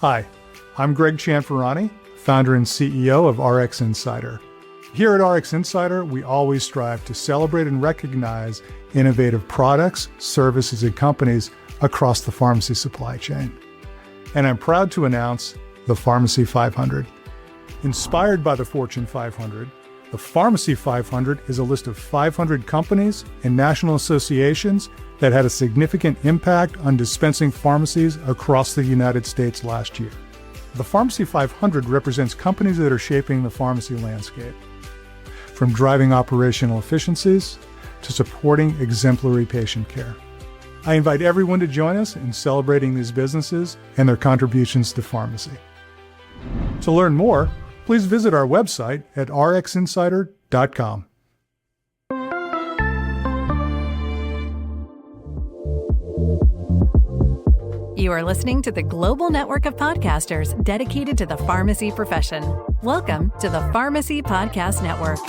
Hi, I'm Greg Cianfrani, founder and CEO of RX Insider. Here at RX Insider, we always strive to celebrate and recognize innovative products, services, and companies across the pharmacy supply chain. And I'm proud to announce the Pharmacy 500. Inspired by the Fortune 500, the Pharmacy 500 is a list of 500 companies and national associations that had a significant impact on dispensing pharmacies across the United States last year. The Pharmacy 500 represents companies that are shaping the pharmacy landscape, from driving operational efficiencies to supporting exemplary patient care. I invite everyone to join us in celebrating these businesses and their contributions to pharmacy. To learn more, please visit our website at rxinsider.com. You are listening to the global network of podcasters dedicated to the pharmacy profession. Welcome to the Pharmacy Podcast Network.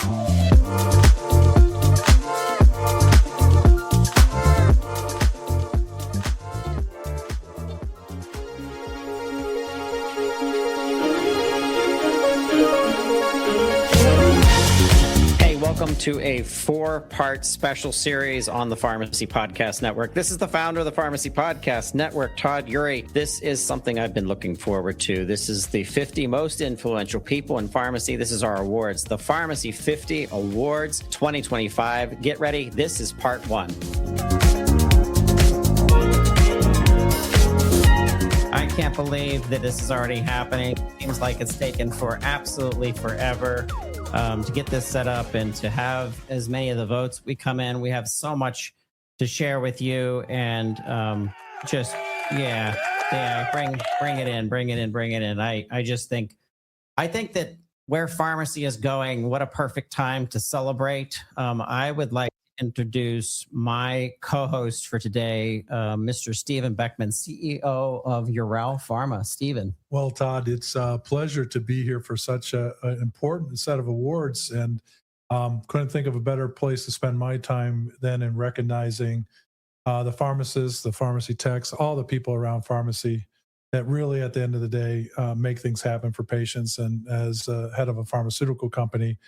Welcome to a 4-part special series on the Pharmacy Podcast Network. This is the founder of the Pharmacy Podcast Network, Todd Eury. This is something I've been looking forward to. This is the 50 most influential people in pharmacy. This is our awards, the Pharmacy 50 Awards 2025. Get ready. This is part 1. I can't believe that this is already happening. Seems like it's taken for absolutely forever to get this set up and to have as many of the votes we come in. We have so much to share with you, and bring it in. I think that where pharmacy is going, what a perfect time to celebrate. I would like to introduce my co-host for today, Mr. Stephen Beckman, CEO of Ural Pharma. Stephen. Well, Todd, it's a pleasure to be here for such an important set of awards, and couldn't think of a better place to spend my time than in recognizing the pharmacists, the pharmacy techs, all the people around pharmacy that really, at the end of the day, make things happen for patients. And as head of a pharmaceutical company,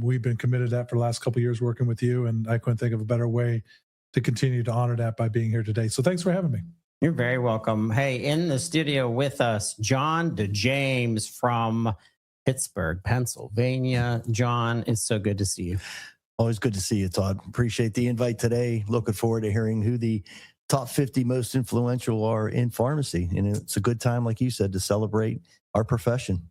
we've been committed to that for the last couple of years working with you, and I couldn't think of a better way to continue to honor that by being here today. So thanks for having me. You're very welcome. Hey, in the studio with us, John DeJames from Pittsburgh, Pennsylvania. John, it's so good to see you. Always good to see you, Todd. Appreciate the invite today. Looking forward to hearing who the top 50 most influential are in pharmacy. And it's a good time, like you said, to celebrate our profession.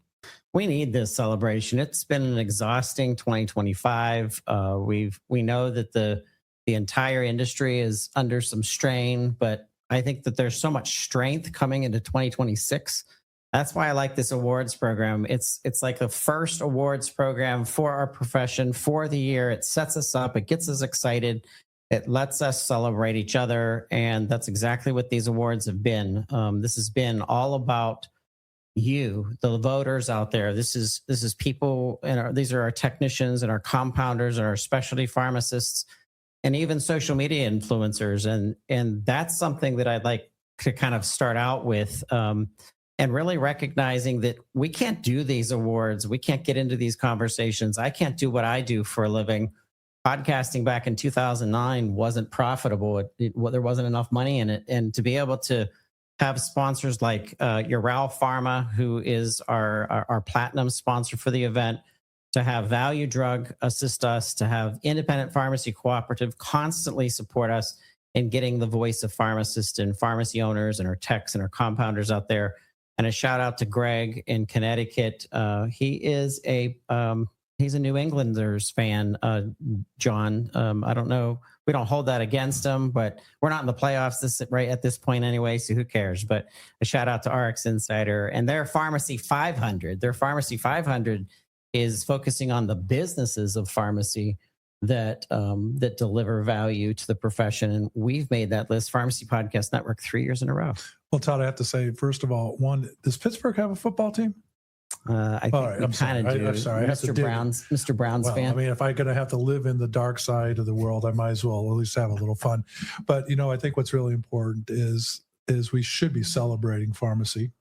We need this celebration. It's been an exhausting 2025. We know that the entire industry is under some strain, but I think that there's so much strength coming into 2026. That's why I like this awards program. It's like the first awards program for our profession for the year. It sets us up. It gets us excited. It lets us celebrate each other. And that's exactly what these awards have been. This has been all about you, the voters out there. This is people, and these are our technicians and our compounders and our specialty pharmacists, and even social media influencers. And that's something that I'd like to kind of start out with, and really recognizing that we can't do these awards. We can't get into these conversations. I can't do what I do for a living. Podcasting back in 2009 wasn't profitable. There wasn't enough money in it. And to be able to have sponsors like Ural Pharma, who is our platinum sponsor for the event, to have Value Drug assist us, to have Independent Pharmacy Cooperative constantly support us in getting the voice of pharmacists and pharmacy owners and our techs and our compounders out there. And a shout out to Greg in Connecticut. He's a New Englanders fan, John. I don't know. We don't hold that against him, but we're not in the playoffs right at this point anyway, so who cares? But a shout out to RX Insider and their Pharmacy 500. Their Pharmacy 500 is focusing on the businesses of pharmacy that deliver value to the profession. And we've made that list, Pharmacy Podcast Network, 3 years in a row. Well, Todd, I have to say, first of all, does Pittsburgh have a football team? I think we kind of do. I'm sorry. Mr. Brown's fan. I mean, if I'm going to have to live in the dark side of the world, I might as well at least have a little fun. But, I think what's really important is we should be celebrating pharmacy.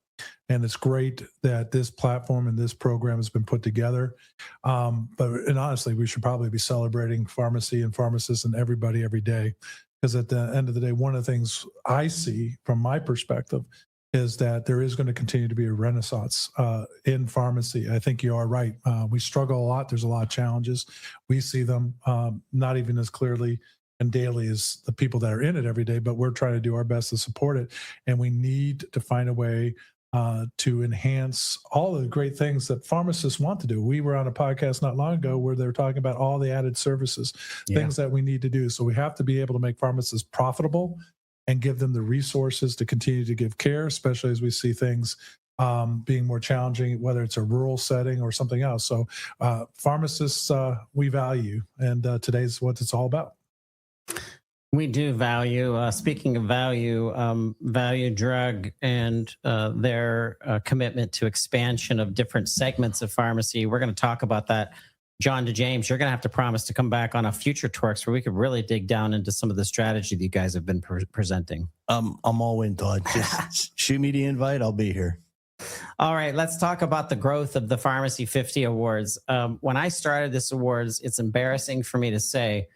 And it's great that this platform and this program has been put together. And honestly, we should probably be celebrating pharmacy and pharmacists and everybody every day. Because at the end of the day, one of the things I see from my perspective is that there is going to continue to be a renaissance in pharmacy. I think you are right. We struggle a lot. There's a lot of challenges. We see them not even as clearly and daily as the people that are in it every day, but we're trying to do our best to support it. And we need to find a way to enhance all the great things that pharmacists want to do. We were on a podcast not long ago where they were talking about all the added services, things that we need to do. So we have to be able to make pharmacists profitable and give them the resources to continue to give care, especially as we see things being more challenging, whether it's a rural setting or something else. So pharmacists, we value, and today's what it's all about. We do value. Speaking of value, Value Drug and their commitment to expansion of different segments of pharmacy. We're going to talk about that. John to James, you're going to have to promise to come back on a future Torx where we could really dig down into some of the strategy that you guys have been presenting. I'm all in, Todd. Just shoot me the invite. I'll be here. All right, let's talk about the growth of the Pharmacy 50 Awards. When I started this awards, it's embarrassing for me to say,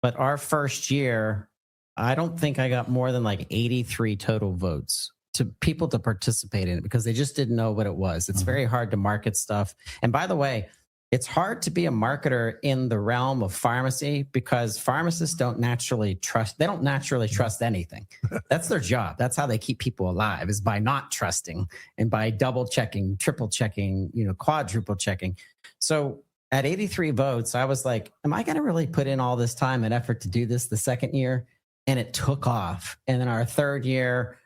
but our first year, I don't think I got more than like 83 total votes to people to participate in it because they just didn't know what it was. It's very hard to market stuff. And by the way, it's hard to be a marketer in the realm of pharmacy because pharmacists don't naturally trust. They don't naturally trust anything. That's their job. That's how they keep people alive, is by not trusting and by double checking, triple checking, quadruple checking. So at 83 votes, I was like, am I going to really put in all this time and effort to do this the second year? And it took off. And then our third year,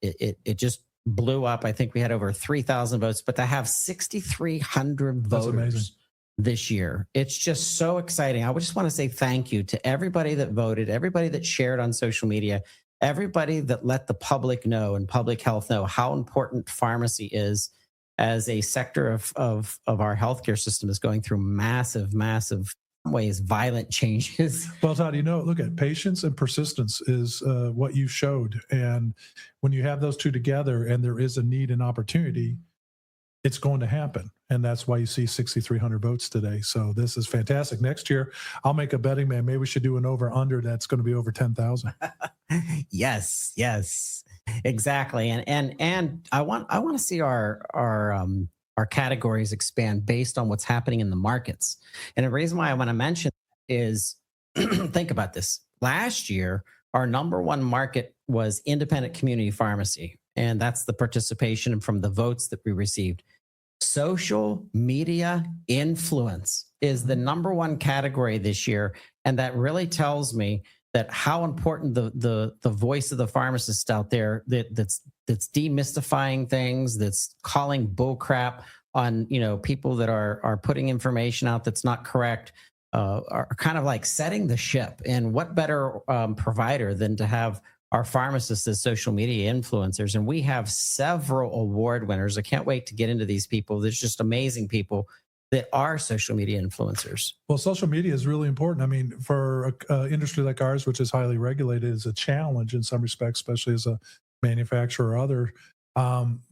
it just blew up. I think we had over 3,000 votes, but to have 6,300 voters this year, it's just so exciting. I would just want to say thank you to everybody that voted, everybody that shared on social media, everybody that let the public know and public health know how important pharmacy is as a sector of our healthcare system is going through massive ways, violent changes. Well, Todd, look at patience and persistence is what you showed. And when you have those two together and there is a need and opportunity, it's going to happen. And that's why you see 6,300 votes today. So this is fantastic. Next year, I'll make a betting man. Maybe we should do an over-under that's going to be over 10,000. Yes, exactly. And I want to see our categories expand based on what's happening in the markets. And the reason why I want to mention is, think about this. Last year, our number one market was independent community pharmacy. And that's the participation from the votes that we received. Social media influence is the number one category this year. And that really tells me that how important the voice of the pharmacist out there that's demystifying things, that's calling bullcrap on people that are putting information out that's not correct, are kind of like setting the ship. And what better provider than to have our pharmacists as social media influencers? And we have several award winners. I can't wait to get into these people. There's just amazing people that are social media influencers. Well, social media is really important. I mean, for an industry like ours, which is highly regulated, is a challenge in some respects, especially as a manufacturer or other.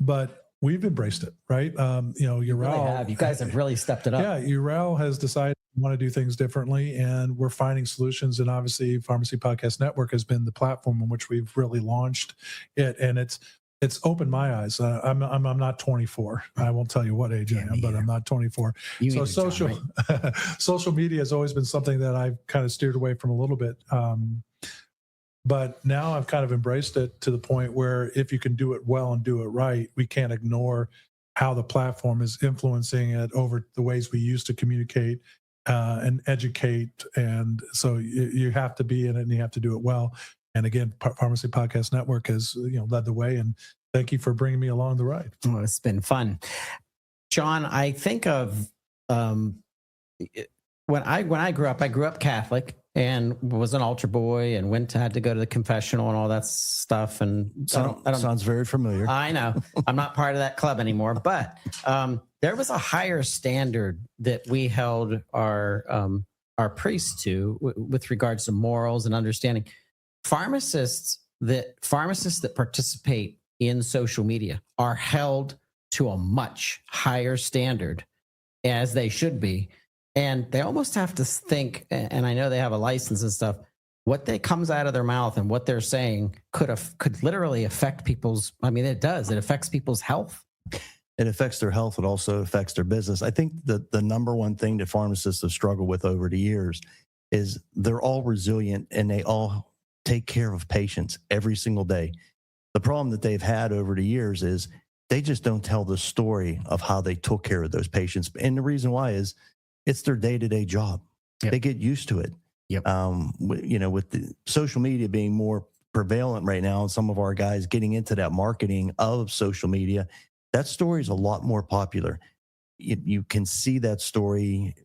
But we've embraced it, right? You guys have really stepped it up. Yeah, URL has decided we want to do things differently, and we're finding solutions. And obviously, Pharmacy Podcast Network has been the platform in which we've really launched it, and it's opened my eyes. I'm not 24. I won't tell you what age I am, but I'm not 24. So social media has always been something that I've kind of steered away from a little bit. But now I've kind of embraced it to the point where if you can do it well and do it right, we can't ignore how the platform is influencing it over the ways we used to communicate and educate. And so you have to be in it and you have to do it well. And again, Pharmacy Podcast Network has led the way. And thank you for bringing me along the ride. Oh, it's been fun. John, I think of when I grew up Catholic and was an altar boy and had to go to the confessional and all that stuff. And sounds very familiar. I know. I'm not part of that club anymore, but there was a higher standard that we held our priests to with regards to morals and understanding. Pharmacists that participate in social media are held to a much higher standard, as they should be. And they almost have to think, and I know they have a license and stuff, what they comes out of their mouth and what they're saying could literally affect people's, I mean, it does. It affects people's health. It affects their health. It also affects their business. I think that the number one thing that pharmacists have struggled with over the years is they're all resilient and they all take care of patients every single day. The problem that they've had over the years is they just don't tell the story of how they took care of those patients. And the reason why is it's their day-to-day job. Yep. They get used to it. Yep. With the social media being more prevalent right now, and some of our guys getting into that marketing of social media, that story is a lot more popular. You can see that story,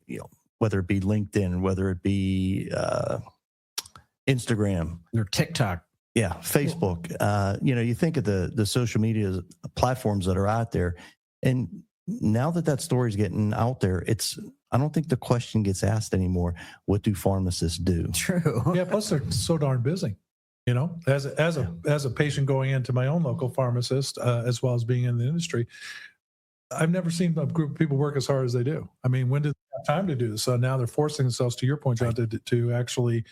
whether it be LinkedIn, whether it be Instagram Or TikTok. Yeah, Facebook. You think of the social media platforms that are out there, and now that story's getting out there, I don't think the question gets asked anymore. What do pharmacists do? True. Yeah, plus they're so darn busy. As a patient going into my own local pharmacist, as well as being in the industry, I've never seen a group of people work as hard as they do. I mean, when did they have time to do this? So now they're forcing themselves, to your point, John, to actually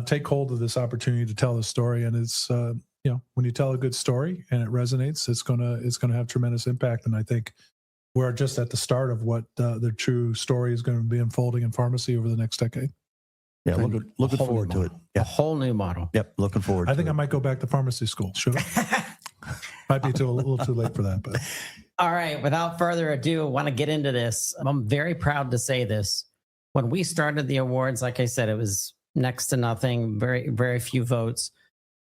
take hold of this opportunity to tell the story. And it's when you tell a good story and it resonates, it's gonna have tremendous impact. And I think we're just at the start of what the true story is going to be unfolding in pharmacy over the next decade. Yeah, looking forward to it. Yeah. A whole new model. Yep, looking forward. I think I might go back to pharmacy school. Should I? Might be a little too late for that, but. All right. Without further ado, I want to get into this. I'm very proud to say this. When we started the awards, like I said, it was next to nothing, very, very few votes.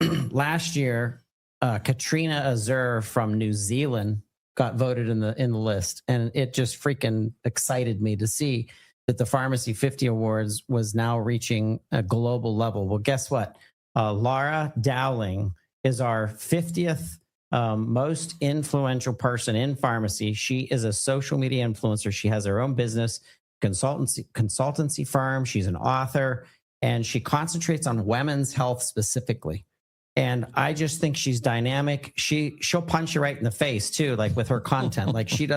Last year, Katrina Azur from New Zealand got voted in the list, and it just freaking excited me to see that the Pharmacy 50 Awards was now reaching a global level. Well, guess what? Laura Dowling is our 50th most influential person in pharmacy. She is a social media influencer. She has her own business, consultancy firm. She's an author, and she concentrates on women's health specifically. And I just think she's dynamic. She'll punch you right in the face too, like with her content. Like she's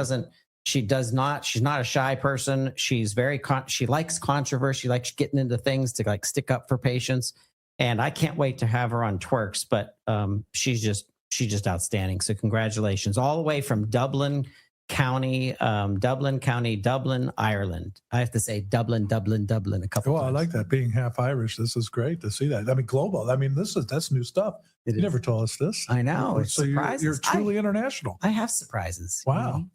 not a shy person. She's she likes controversy. She likes getting into things to like stick up for patients. And I can't wait to have her on Twerks, but she's just outstanding. So congratulations, all the way from Dublin County, Dublin, Ireland. I have to say Dublin a couple times. I like that, being half Irish. This is great to see that. I mean, global. I mean, that's new stuff. You never told us this. I know. It's so you're truly international. I have surprises. Wow.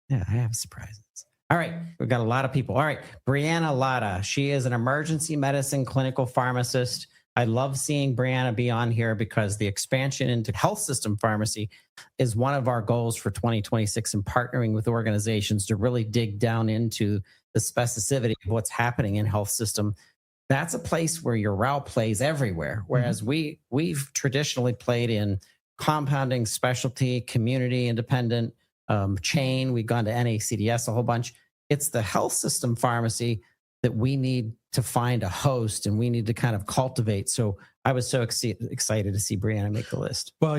Yeah, I have surprises. All right. We've got a lot of people. All right. Brianna Latta. She is an emergency medicine clinical pharmacist. I love seeing Brianna be on here because the expansion into health system pharmacy is one of our goals for 2026, and partnering with organizations to really dig down into the specificity of what's happening in health system. That's a place where your route plays everywhere. Whereas we've traditionally played in compounding, specialty, community, independent, chain. We've gone to NACDS a whole bunch. It's the health system pharmacy that we need to find a host, and we need to kind of cultivate. So I was so excited to see Brianna make the list. Well,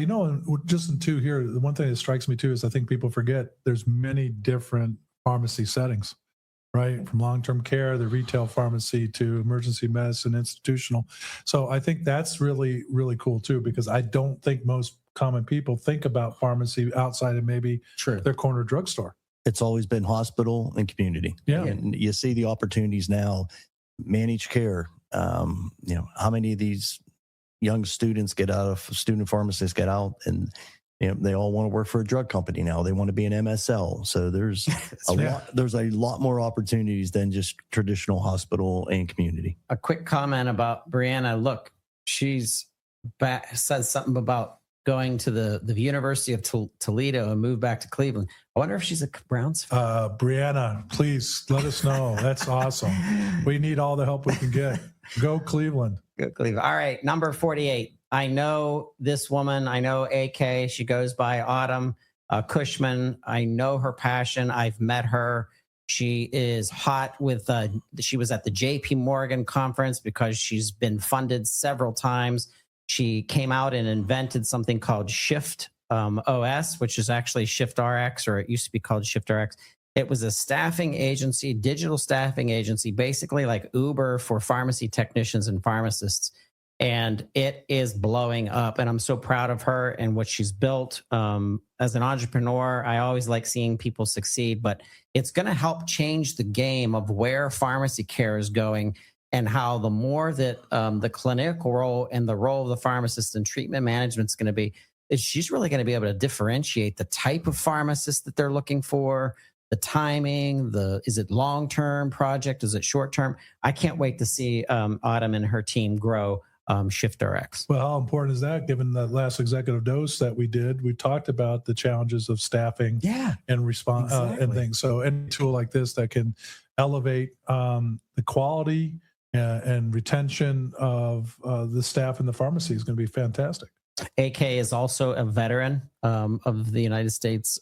just in two here, the one thing that strikes me too is I think people forget there's many different pharmacy settings, right? From long-term care, the retail pharmacy, to emergency medicine, institutional. So I think that's really, really cool too, because I don't think most common people think about pharmacy outside of maybe their corner drugstore. It's always been hospital and community. Yeah. And you see the opportunities now, managed care. How many of these young student pharmacists get out, and they all want to work for a drug company now. They want to be an MSL. So there's a lot more opportunities than just traditional hospital and community. A quick comment about Brianna. Look, she's says something about going to the University of Toledo and move back to Cleveland. I wonder if she's a Browns fan. Brianna, please let us know. That's awesome. We need all the help we can get. Go Cleveland. Go Cleveland. All right, number 48. I know this woman. I know AK. She goes by Autumn Cushman. I know her passion. I've met her. She is hot with, she was at the JP Morgan conference because she's been funded several times. She came out and invented something called Shift OS, which is actually ShiftRx, or it used to be called ShiftRx. It was a staffing agency, digital staffing agency, basically like Uber for pharmacy technicians and pharmacists. And it is blowing up. And I'm so proud of her and what she's built. As an entrepreneur, I always like seeing people succeed, but it's going to help change the game of where pharmacy care is going, and how the more that the clinical role and the role of the pharmacist in treatment management is going to be, is she's really going to be able to differentiate the type of pharmacist that they're looking for, the timing, is it long-term project, is it short-term? I can't wait to see Autumn and her team grow ShiftRx. Well, how important is that? Given the last executive dose that we did, we talked about the challenges of staffing, and response and things. So any tool like this that can elevate the quality and retention of the staff in the pharmacy is going to be fantastic. AK is also a veteran of the United States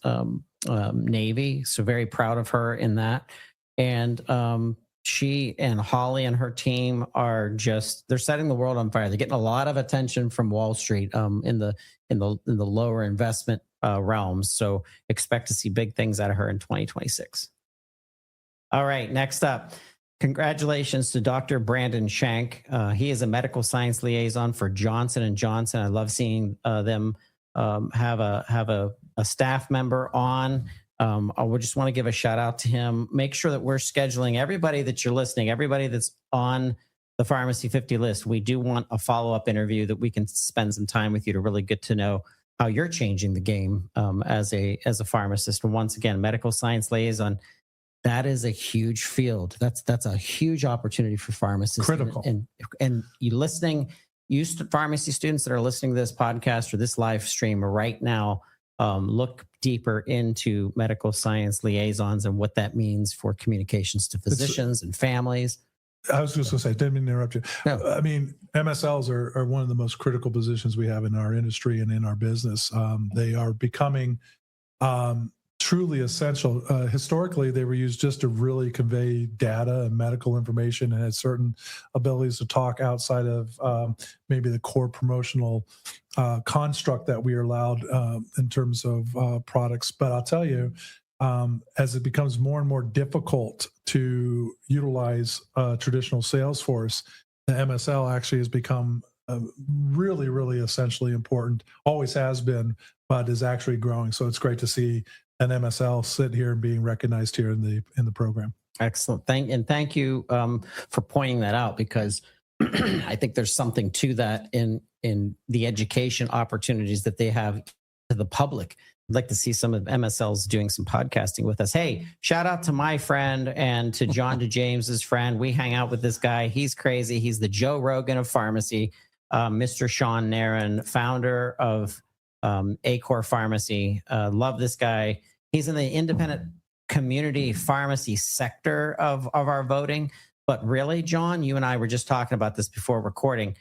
Navy, so very proud of her in that. And she and Holly and her team are they're setting the world on fire. They're getting a lot of attention from Wall Street in the lower investment realms. So expect to see big things out of her in 2026. All right, next up, congratulations to Dr. Brandon Shank. He is a medical science liaison for Johnson & Johnson. I love seeing them have a staff member on. I would just want to give a shout out to him. Make sure that we're scheduling everybody that you're listening, everybody that's on the Pharmacy 50 list. We do want a follow-up interview that we can spend some time with you to really get to know how you're changing the game as a pharmacist. And once again, medical science liaison, that is a huge field. That's a huge opportunity for pharmacists. Critical. And you listening, you pharmacy students that are listening to this podcast or this live stream right now, look deeper into medical science liaisons and what that means for communications to physicians and families. I was just going to say, didn't mean to interrupt you. No. I mean, MSLs are one of the most critical positions we have in our industry and in our business. They are becoming truly essential. Historically, they were used just to really convey data and medical information, and had certain abilities to talk outside of maybe the core promotional construct that we are allowed in terms of products. But I'll tell you, as it becomes more and more difficult to utilize traditional sales force, the MSL actually has become really, really essentially important. Always has been, but is actually growing. So it's great to see an MSL sit here and being recognized here in the program. Excellent. Thank you for pointing that out, because I think there's something to that in the education opportunities that they have to the public. I'd like to see some of MSLs doing some podcasting with us. Hey, shout out to my friend and to John DeJames's friend. We hang out with this guy. He's crazy. He's the Joe Rogan of pharmacy, Mr. Sean Nairn, founder of Acor Pharmacy. Love this guy. He's in the independent community pharmacy sector of our voting. But really, John, you and I were just talking about this before recording.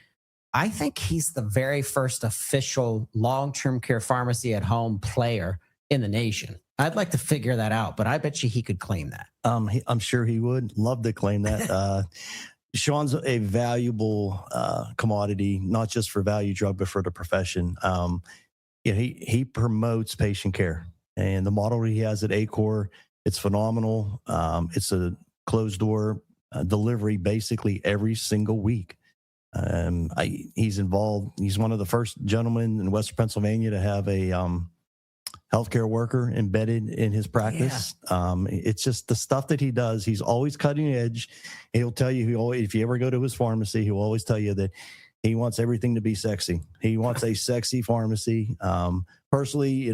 I think he's the very first official long-term care pharmacy at home player in the nation. I'd like to figure that out, but I bet you he could claim that. I'm sure he would love to claim that. Sean's a valuable commodity, not just for value drug, but for the profession. He promotes patient care, and the model he has at Acor, it's phenomenal. It's a closed door delivery basically every single week. He's involved. He's one of the first gentlemen in Western Pennsylvania to have a healthcare worker embedded in his practice. Yeah. It's just the stuff that he does. He's always cutting edge. He'll tell you, if you ever go to his pharmacy, he'll always tell you that he wants everything to be sexy. He wants a sexy pharmacy. Personally,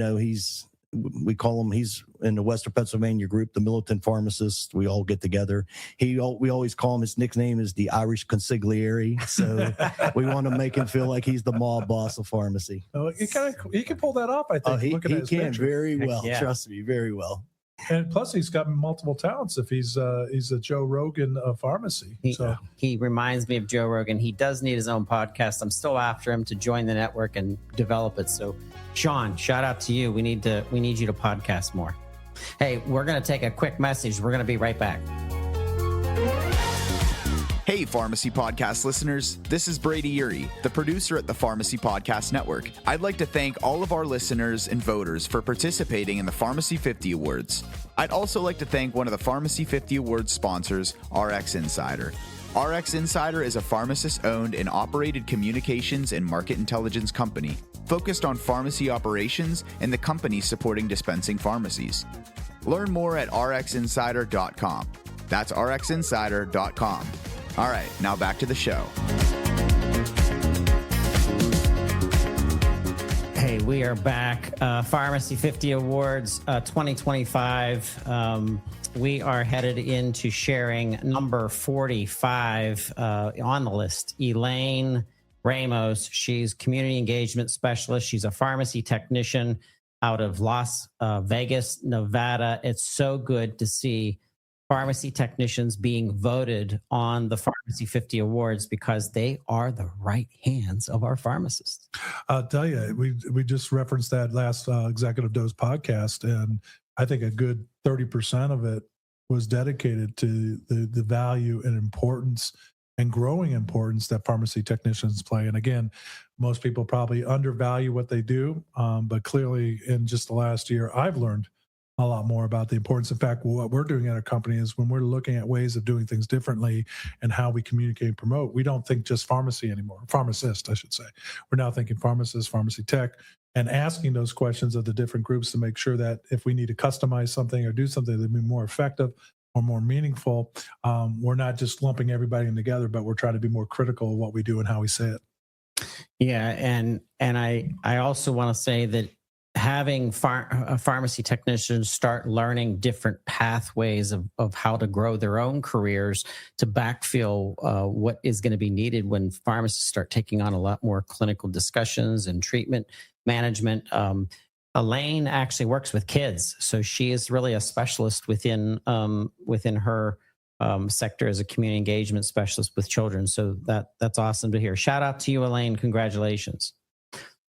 we call him, he's in the Western Pennsylvania group, the militant pharmacists. We all get together. We always call him, his nickname is the Irish consigliere. So we want to make him feel like he's the mob boss of pharmacy. He can pull that off, I think. He can very well. Yeah. Trust me, very well. And plus, he's got multiple talents. If he's a Joe Rogan of pharmacy, he reminds me of Joe Rogan. He does need his own podcast. I'm still after him to join the network and develop it. So, Sean, shout out to you. We need you to podcast more. Hey, we're going to take a quick message. We're going to be right back. Hey, Hey, Pharmacy Podcast listeners, this is Brady Urey, the producer at the Pharmacy Podcast Network. I'd like to thank all of our listeners and voters for participating in the Pharmacy 50 Awards. I'd also like to thank one of the Pharmacy 50 Awards sponsors, RX Insider. RX Insider is a pharmacist-owned and operated communications and market intelligence company focused on pharmacy operations and the companies supporting dispensing pharmacies. Learn more at rxinsider.com. That's rxinsider.com. All right, now back to the show. Hey, we are back. Pharmacy 50 Awards 2025. We are headed into sharing number 45 on the list. Elaine Ramos. She's community engagement specialist. She's a pharmacy technician out of Las Vegas, Nevada. It's so good to see pharmacy technicians being voted on the Pharmacy 50 Awards because they are the right hands of our pharmacists. I'll tell you, we just referenced that last Executive Dose podcast, and I think a good 30% of it was dedicated to the value and importance and growing importance that pharmacy technicians play. And again, most people probably undervalue what they do, but clearly in just the last year, I've learned a lot more about the importance. In fact, what we're doing at our company is when we're looking at ways of doing things differently and how we communicate and promote, we don't think just pharmacy anymore, pharmacist, I should say. We're now thinking pharmacist, pharmacy tech, and asking those questions of the different groups to make sure that if we need to customize something or do something that be more effective or more meaningful, we're not just lumping everybody in together, but we're trying to be more critical of what we do and how we say it. Yeah, and I also want to say that having pharmacy technicians start learning different pathways of how to grow their own careers to backfill what is going to be needed when pharmacists start taking on a lot more clinical discussions and treatment management. Elaine actually works with kids, so she is really a specialist within her sector as a community engagement specialist with children. So that's awesome to hear. Shout out to you, Elaine. Congratulations.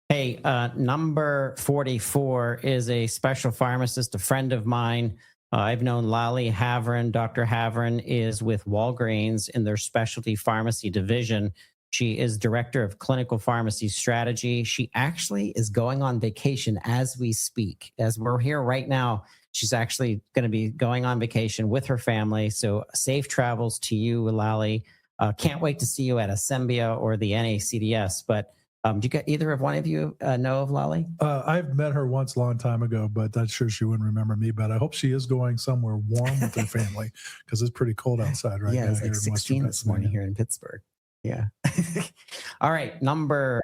Hey, number 44 is a special pharmacist, a friend of mine. I've known Lali Havern. Dr. Havern is with Walgreens in their specialty pharmacy division. She is director of clinical pharmacy strategy. She actually is going on vacation as we speak. As we're here right now, she's actually going to be going on vacation with her family. So safe travels to you, Lali. Can't wait to see you at Assembia or the NACDS. But do you get either of one of you know of Lali? I've met her once a long time ago, but I'm sure she wouldn't remember me. But I hope she is going somewhere warm with her family because it's pretty cold outside right now. Yeah, it's like 16 this morning here in Pittsburgh. Yeah. All right. Number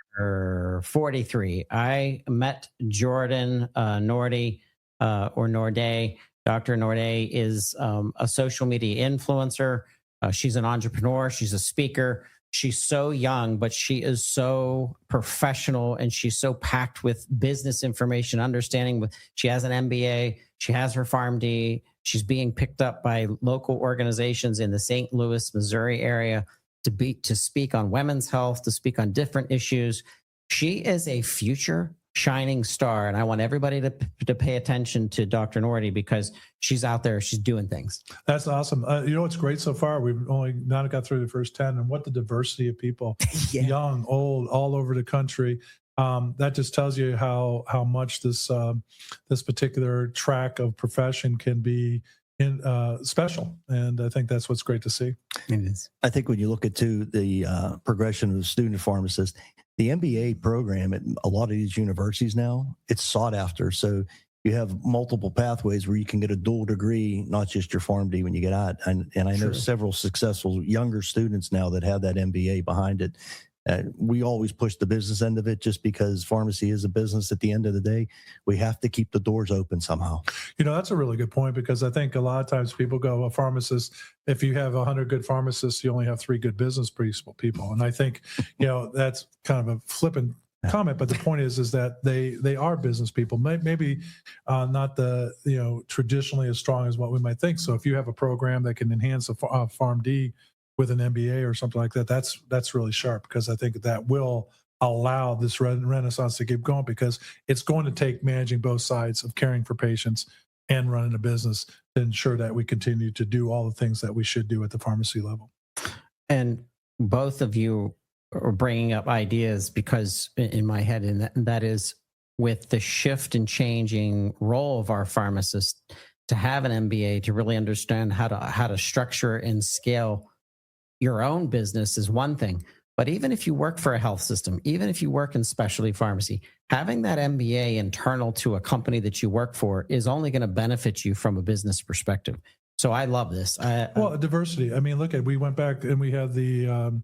43. I met Jordan Norday or Norday. Dr. Norday is a social media influencer. She's an entrepreneur. She's a speaker. She's so young, but she is so professional and she's so packed with business information, understanding. She has an MBA. She has her PharmD. She's being picked up by local organizations in the St. Louis, Missouri area to speak on women's health, to speak on different issues. She is a future shining star, and I want everybody to pay attention to Dr. Nordy because she's out there, she's doing things. That's awesome. You know what's great so far? We've only now got through the first 10, and what the diversity of people, yeah. Young, old, all over the country. That just tells you how much this particular track of profession can be special, and I think that's what's great to see. It is. I think when you look at the progression of the student pharmacist, the MBA program at a lot of these universities now, it's sought after. So you have multiple pathways where you can get a dual degree, not just your PharmD when you get out. And I know several successful younger students now that have that MBA behind it. We always push the business end of it just because pharmacy is a business at the end of the day. We have to keep the doors open somehow. You know, that's a really good point because I think a lot of times people go, a pharmacist, if you have 100 good pharmacists, you only have 3 good business people. And I think, you know, that's kind of a flippant comment, but the point is that they are business people, maybe not the, you know, traditionally as strong as what we might think. So if you have a program that can enhance a PharmD with an MBA or something like that, that's really sharp because I think that will allow this renaissance to keep going because it's going to take managing both sides of caring for patients and running a business to ensure that we continue to do all the things that we should do at the pharmacy level. And both of you are bringing up ideas because in my head, and that is with the shift and changing role of our pharmacists to have an MBA to really understand how to structure and scale your own business is one thing. But even if you work for a health system, even if you work in specialty pharmacy, having that MBA internal to a company that you work for is only going to benefit you from a business perspective. So I love this. Well, diversity. I mean, we went back and we had the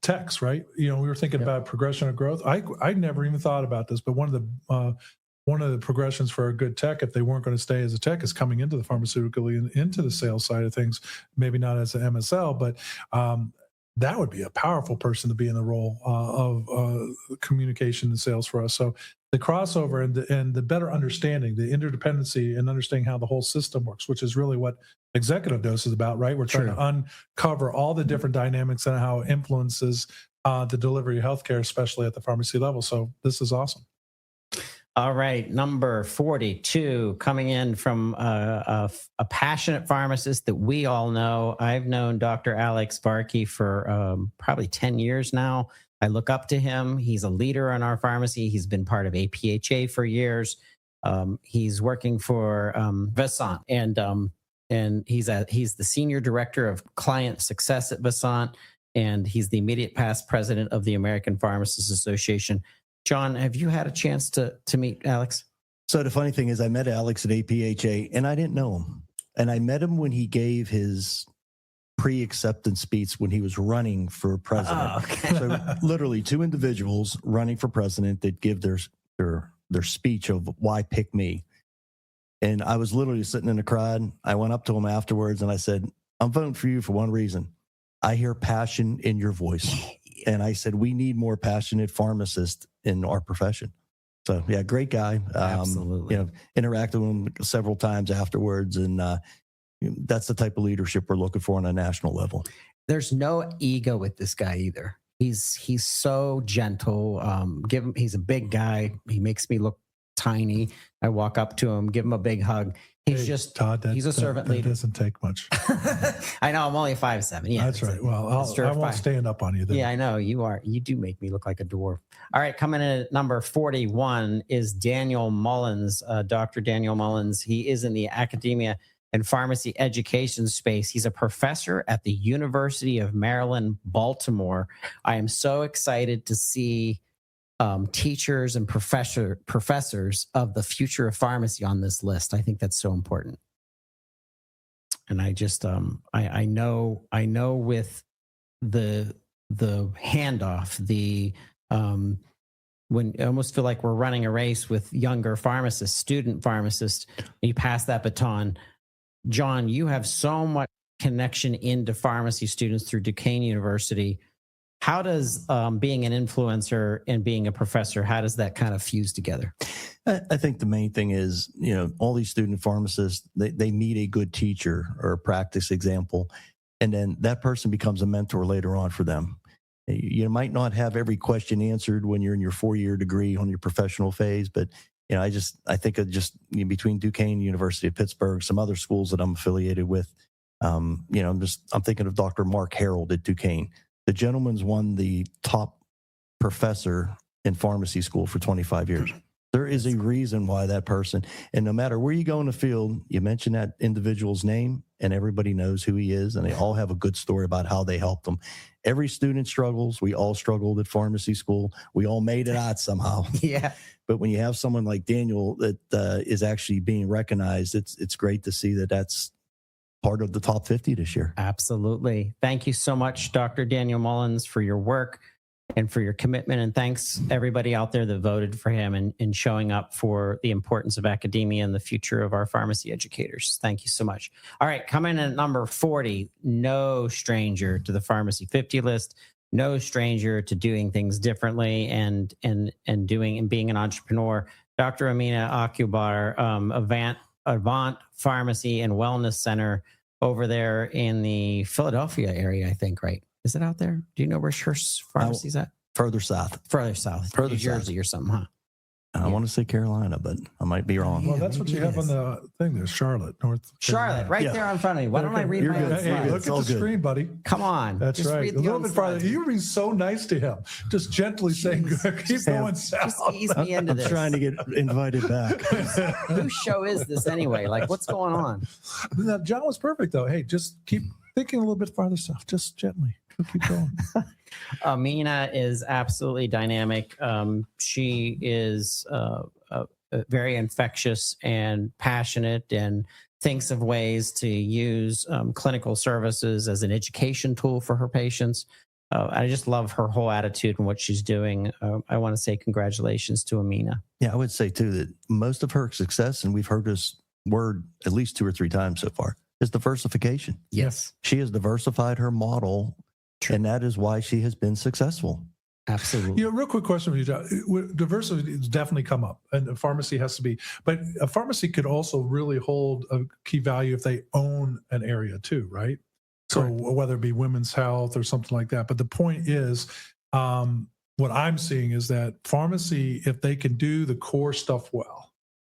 techs, right? We were thinking about progression of growth. I never even thought about this, but one of the progressions for a good tech, if they weren't going to stay as a tech, is coming into the pharmaceutical and into the sales side of things. Maybe not as an MSL, but that would be a powerful person to be in the role of communication and sales for us. So the crossover and the better understanding, the interdependency and understanding how the whole system works, which is really what executive dose is about, right? We're trying to uncover all the different dynamics and how it influences the delivery of healthcare, especially at the pharmacy level. So this is awesome. All right, number 42, coming in from a passionate pharmacist that we all know. I've known Dr. Alex Varkey for probably 10 years now. I look up to him. He's a leader in our pharmacy. He's been part of APHA for years. He's working for Vassant, and he's the senior director of client success at Vassant, and he's the immediate past president of the American Pharmacists Association. John, have you had a chance to meet Alex? So the funny thing is I met Alex at APHA and I didn't know him. And I met him when he gave his pre-acceptance speech when he was running for president. Oh, okay. So literally two individuals running for president that give their speech of why pick me. And I was literally sitting in the crowd. I went up to him afterwards and I said, I'm voting for you for one reason. I hear passion in your voice. And I said, we need more passionate pharmacists in our profession. So yeah, great guy. Absolutely. Interacted with him several times afterwards. And that's the type of leadership we're looking for on a national level. There's no ego with this guy either. He's so gentle. He's a big guy. He makes me look tiny. I walk up to him, give him a big hug. He's he's a servant leader. That doesn't take much. I know, I'm only 5'7". Yeah, that's right. Well, I won't stand up on you then. Yeah, I know you are. You do make me look like a dwarf. All right, coming in at number 41 is Daniel Mullins, Dr. Daniel Mullins. He is in the academia and pharmacy education space. He's a professor at the University of Maryland, Baltimore. I am so excited to see teachers and professors of the future of pharmacy on this list. I think that's so important. And I just I know with the handoff, when I almost feel like we're running a race with younger pharmacists, student pharmacists, you pass that baton. John, you have so much connection into pharmacy students through Duquesne University. How does being an influencer and being a professor, how does that kind of fuse together? I think the main thing is, all these student pharmacists, they meet a good teacher or a practice example, and then that person becomes a mentor later on for them. You might not have every question answered when you're in your 4-year degree on your professional phase, but I think of just between Duquesne, University of Pittsburgh, some other schools that I'm affiliated with. I'm thinking of Dr. Mark Harold at Duquesne. The gentleman's won the top professor in pharmacy school for 25 years. There is a reason why that person, and no matter where you go in the field, you mention that individual's name and everybody knows who he is, and they all have a good story about how they helped them. Every student struggles. We all struggled at pharmacy school. We all made it out somehow. Yeah. But when you have someone like Daniel that is actually being recognized, it's great to see that that's part of the top 50 this year. Absolutely. Thank you so much, Dr. Daniel Mullins, for your work and for your commitment. And thanks everybody out there that voted for him and showing up for the importance of academia and the future of our pharmacy educators. Thank you so much. All right, coming in at number 40, no stranger to the Pharmacy 50 list, no stranger to doing things differently and being an entrepreneur. Dr. Amina Akubar, Avant Pharmacy and Wellness Center over there in the Philadelphia area, I think, right? Is it out there? Do you know where her pharmacy's at? Further south. New Jersey or something, huh? I want to say Carolina, but I might be wrong. Well, that's what you have on the thing there, Charlotte, North Charlotte, right there in front of me. Why don't I read my own Hey, slides? look at the screen, buddy. Come on. That's just right. read A the little own bit farther. slides. You're being so nice to him. Just gently saying, keep going south. Just ease me into I'm this. trying to get invited back. Whose show is this anyway? Like, what's going on? Now, John was perfect, though. Hey, just keep thinking a little bit farther south. Just gently. Keep going. Amina is absolutely dynamic. She is very infectious and passionate and thinks of ways to use clinical services as an education tool for her patients. I just love her whole attitude and what she's doing. I want to say congratulations to Amina. Yeah, I would say too that most of her success, and we've heard this word at least 2 or 3 times so far, is diversification. Yes. She has diversified her model, and that is why she has been successful. Absolutely. Real quick question for you, John. Diversity has definitely come up, and a pharmacy has to be. But a pharmacy could also really hold a key value if they own an area too, right? So whether it be women's health or something like that. But the point is, what I'm seeing is that pharmacy, if they can do the core stuff well,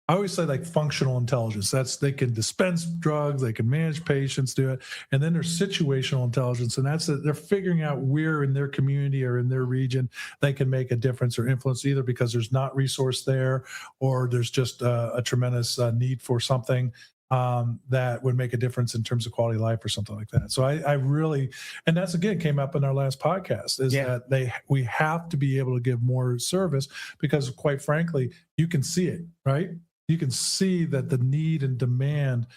I always say like functional intelligence. That's they can dispense drugs, they can manage patients, do it, and then there's situational intelligence, and that's they're figuring out where in their community or in their region they can make a difference or influence, either because there's not resource there or there's just a tremendous need for something that would make a difference in terms of quality of life or something like that. So I really, and that's again came up in our last podcast, is that we have to be able to give more service because, quite frankly, you can see it, right? You can see that the need and demand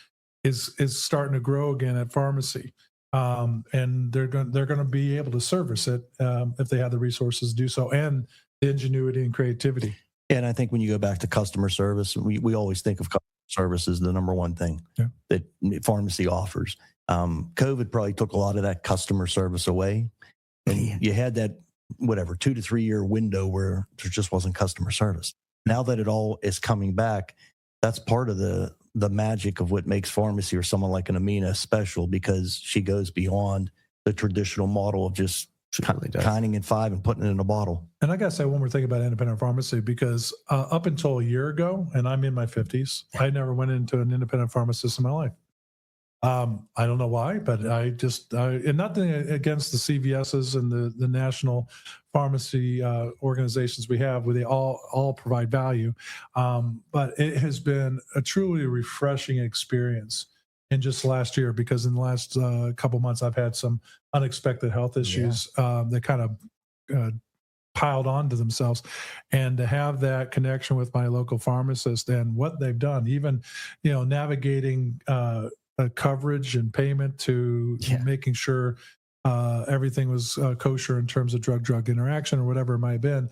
is starting to grow again at pharmacy, and they're going to be able to service it if they have the resources to do so and the ingenuity and creativity. And I think when you go back to customer service, we always think of customer service as the number one thing that pharmacy offers. COVID probably took a lot of that customer service away, and you had that 2 to 3 year window where there just wasn't customer service. Now that it all is coming back, that's part of the magic of what makes pharmacy or someone like an Amina special, because she goes beyond the traditional model of just counting in 5 and putting it in a bottle. And I got to say one more thing about independent pharmacy, because up until a year ago, and I'm in my 50s, I never went into an independent pharmacist in my life. I don't know why, but and nothing against the CVSs and the national pharmacy organizations we have, where they all provide value. But it has been a truly refreshing experience in just last year, because in the last couple months, I've had some unexpected health issues that kind of piled onto themselves, and to have that connection with my local pharmacist and what they've done, even, navigating coverage and payment to making sure everything was kosher in terms of drug interaction or whatever it might have been.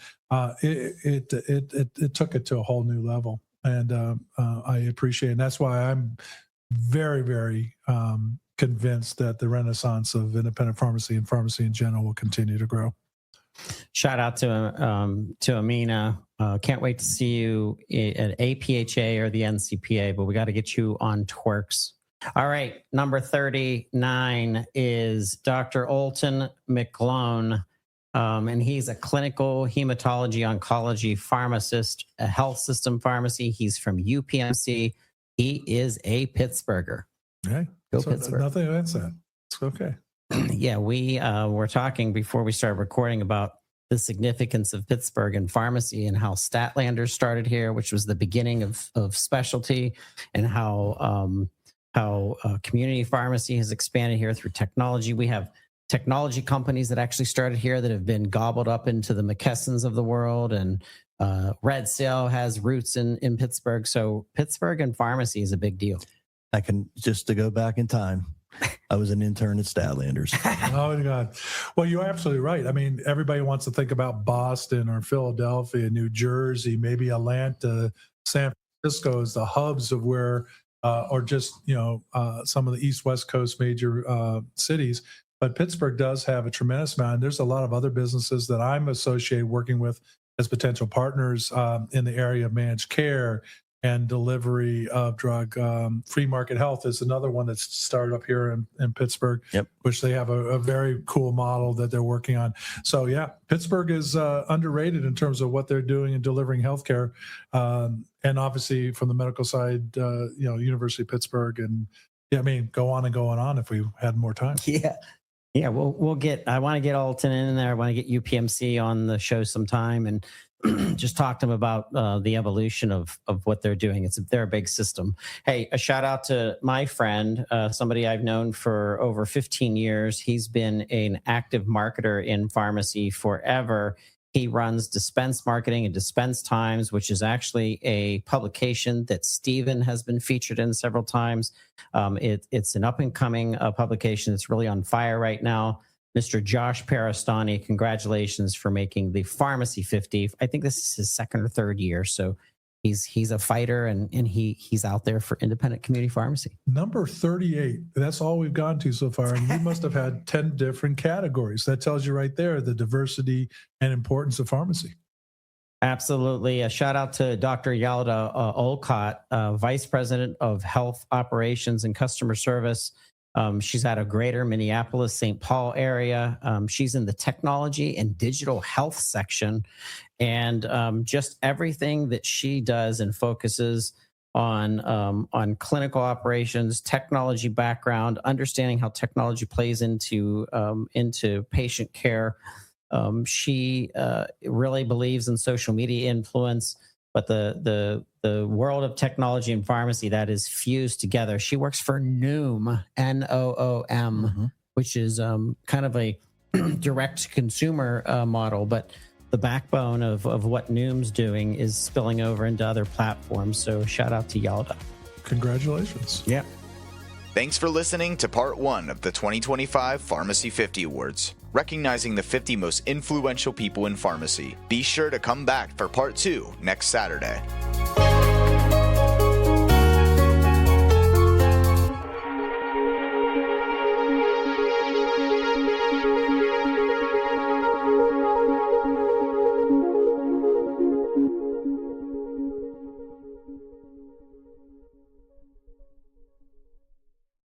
It took it to a whole new level, and I appreciate it. And that's why I'm very, very convinced that the renaissance of independent pharmacy and pharmacy in general will continue to grow. Shout out to Amina. Can't wait to see you at APHA or the NCPA, but we got to get you on Twerks. All right, number 39 is Dr. Olton McGlone, and he's a clinical hematology oncology pharmacist, a health system pharmacy. He's from UPMC. He is a Pittsburgher. Okay, Go Pittsburgh. Nothing against that. It's okay. Yeah, we were talking before we started recording about the significance of Pittsburgh and pharmacy, and how Statlander started here, which was the beginning of specialty, and how community pharmacy has expanded here through technology. We have technology companies that actually started here that have been gobbled up into the McKessons of the world, and Red Sail has roots in Pittsburgh. So Pittsburgh and pharmacy is a big deal. I can, just to go back in time, I was an intern at Statlanders. Oh, my God. Well, you're absolutely right. I mean, everybody wants to think about Boston or Philadelphia, New Jersey, maybe Atlanta, San Francisco as the hubs of where, or just, some of the East West Coast major cities. But Pittsburgh does have a tremendous amount. And there's a lot of other businesses that I'm associated working with as potential partners in the area of managed care, and delivery of drug. Free Market Health is another one that's started up here in Pittsburgh, which they have a very cool model that they're working on. So yeah, Pittsburgh is underrated in terms of what they're doing in delivering healthcare. And obviously from the medical side, University of Pittsburgh, and go on and go on if we had more time. Yeah, we'll get. I want to get Alton in there. I want to get UPMC on the show sometime and just talk to them about the evolution of what they're doing. They're a big system. Hey, a shout out to my friend, somebody I've known for over 15 years. He's been an active marketer in pharmacy forever. He runs Dispense Marketing and Dispense Times, which is actually a publication that Stephen has been featured in several times. It's an up-and-coming publication that's really on fire right now. Mr. Josh Pirestani, congratulations for making the Pharmacy 50. I think this is his second or third year, so he's a fighter, and he's out there for independent community pharmacy. Number 38. That's all we've gone to so far, and you must have had 10 different categories. That tells you right there the diversity and importance of pharmacy. Absolutely. A shout out to Dr. Yalda Olcott, Vice President of Health Operations and Customer Service. She's out of Greater Minneapolis, St. Paul area. She's in the technology and digital health section, and just everything that she does and focuses on clinical operations, technology background, understanding how technology plays into patient care. She really believes in social media influence, but the world of technology and pharmacy that is fused together. She works for Noom, Noom, which is kind of a direct consumer model, but the backbone of what Noom's doing is spilling over into other platforms. So shout out to Yalda. Congratulations. Yeah. Thanks for listening to part 1 of the 2025 Pharmacy 50 Awards, recognizing the 50 most influential people in pharmacy. Be sure to come back for part 2 next Saturday.